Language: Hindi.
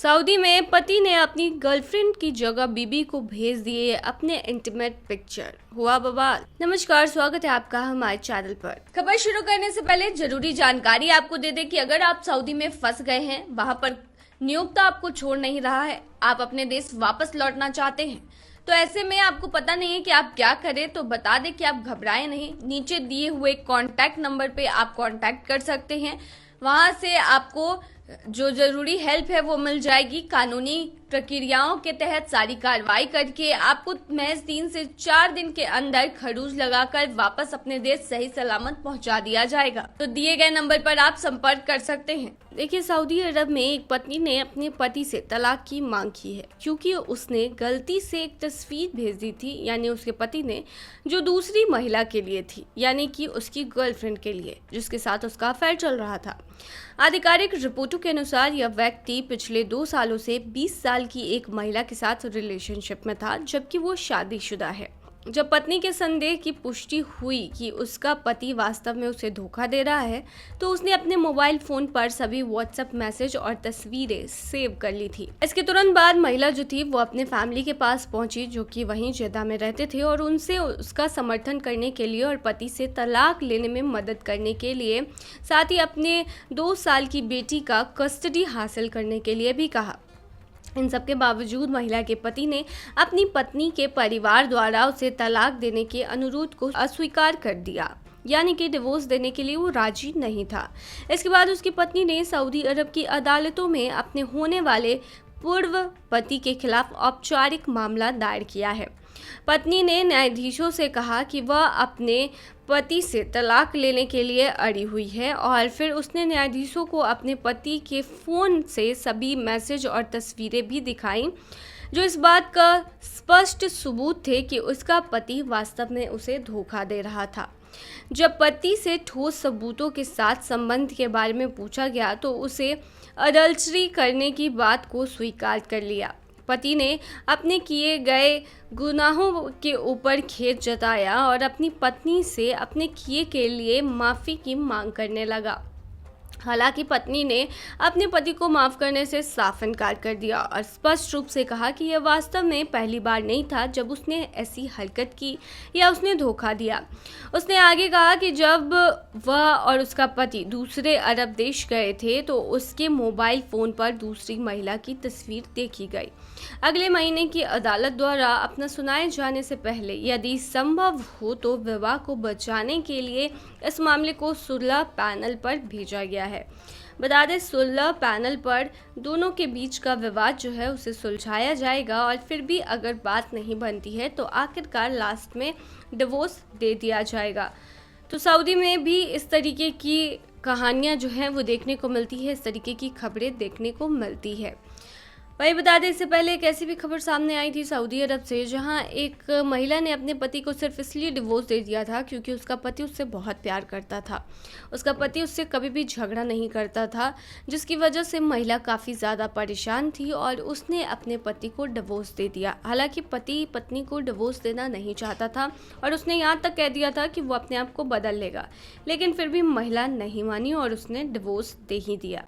सऊदी में पति ने अपनी गर्लफ्रेंड की जगह बीबी को भेज दिए अपने इंटीमेट पिक्चर, हुआ बवाल। नमस्कार, स्वागत है आपका हमारे चैनल पर। खबर शुरू करने से पहले जरूरी जानकारी आपको दे दें कि अगर आप सऊदी में फंस गए हैं, वहां पर नियोक्ता आपको छोड़ नहीं रहा है, आप अपने देश वापस लौटना चाहते हैं, तो ऐसे में आपको पता नहीं है कि आप क्या करें, तो बता दें कि आप घबराएं नहीं। नीचे दिए हुए कॉन्टैक्ट नंबर पे आप कॉन्टैक्ट कर सकते हैं। वहां से आपको जो जरूरी हेल्प है वो मिल जाएगी। कानूनी प्रक्रियाओं के तहत सारी कार्रवाई करके आपको महज 3 से 4 दिन के अंदर खरूज लगाकर वापस अपने देश सही सलामत पहुंचा दिया जाएगा। तो दिए गए नंबर पर आप संपर्क कर सकते हैं। देखिए, सऊदी अरब में एक पत्नी ने अपने पति से तलाक की मांग की है, क्योंकि उसने गलती से एक तस्वीर भेज दी थी, यानी उसके पति ने, जो दूसरी महिला के लिए थी, यानी कि उसकी गर्लफ्रेंड के लिए, जिसके साथ उसका अफेयर चल रहा था। आधिकारिक रिपोर्टों के अनुसार यह व्यक्ति पिछले 2 सालों से 20 साल की एक महिला के साथ रिलेशनशिप में था, जबकि वो शादीशुदा है। जब पत्नी के संदेह की पुष्टि हुई कि उसका पति वास्तव में उसे धोखा दे रहा है, तो उसने अपने मोबाइल फोन पर सभी व्हाट्सएप मैसेज और तस्वीरें सेव कर ली थी। इसके तुरंत बाद महिला जो थी वो अपने फैमिली के पास पहुंची, जो कि वहीं जेद्दा में रहते थे, और उनसे उसका समर्थन करने के लिए और पति से तलाक लेने में मदद करने के लिए, साथ ही अपने 2 साल की बेटी का कस्टडी हासिल करने के लिए भी कहा। इन सब के बावजूद महिला के पति ने अपनी पत्नी के परिवार द्वारा उसे तलाक देने के अनुरोध को अस्वीकार कर दिया, यानी कि डिवोर्स देने के लिए वो राजी नहीं था। इसके बाद उसकी पत्नी ने सऊदी अरब की अदालतों में अपने होने वाले पूर्व पति के खिलाफ औपचारिक मामला दायर किया है। पत्नी ने न्यायाधीशों से कहा कि वह अपने पति से तलाक लेने के लिए अड़ी हुई है, और फिर उसने न्यायाधीशों को अपने पति के फ़ोन से सभी मैसेज और तस्वीरें भी दिखाईं, जो इस बात का स्पष्ट सबूत थे कि उसका पति वास्तव में उसे धोखा दे रहा था। जब पति से ठोस सबूतों के साथ संबंध के बारे में पूछा गया, तो उसे अडल्टरी करने की बात को स्वीकार कर लिया। पति ने अपने किए गए गुनाहों के ऊपर खेद जताया और अपनी पत्नी से अपने किए के लिए माफ़ी की मांग करने लगा। हालांकि पत्नी ने अपने पति को माफ़ करने से साफ इनकार कर दिया और स्पष्ट रूप से कहा कि यह वास्तव में पहली बार नहीं था जब उसने ऐसी हरकत की या उसने धोखा दिया। उसने आगे कहा कि जब वह और उसका पति दूसरे अरब देश गए थे, तो उसके मोबाइल फ़ोन पर दूसरी महिला की तस्वीर देखी गई। अगले महीने की अदालत द्वारा अपना सुनाए जाने से पहले, यदि संभव हो, तो विवाह को बचाने के लिए इस मामले को सुलह पैनल पर भेजा गया है। बता दें, सुलह पैनल पर दोनों के बीच का विवाद जो है उसे सुलझाया जाएगा, और फिर भी अगर बात नहीं बनती है तो आखिरकार लास्ट में डिवोर्स दे दिया जाएगा। तो सऊदी में भी इस तरीके की कहानियां जो हैं वो देखने को मिलती है, इस तरीके की खबरें देखने को मिलती है। वही बता दें, इससे पहले एक ऐसी भी खबर सामने आई थी सऊदी अरब से, जहां एक महिला ने अपने पति को सिर्फ इसलिए डिवोर्स दे दिया था क्योंकि उसका पति उससे बहुत प्यार करता था। उसका पति उससे कभी भी झगड़ा नहीं करता था, जिसकी वजह से महिला काफ़ी ज़्यादा परेशान थी और उसने अपने पति को डिवोर्स दे दिया। हालांकि पति पत्नी को डिवोर्स देना नहीं चाहता था और उसने यहाँ तक कह दिया था कि वो अपने आप को बदल लेगा, लेकिन फिर भी महिला नहीं मानी और उसने डिवोर्स दे ही दिया।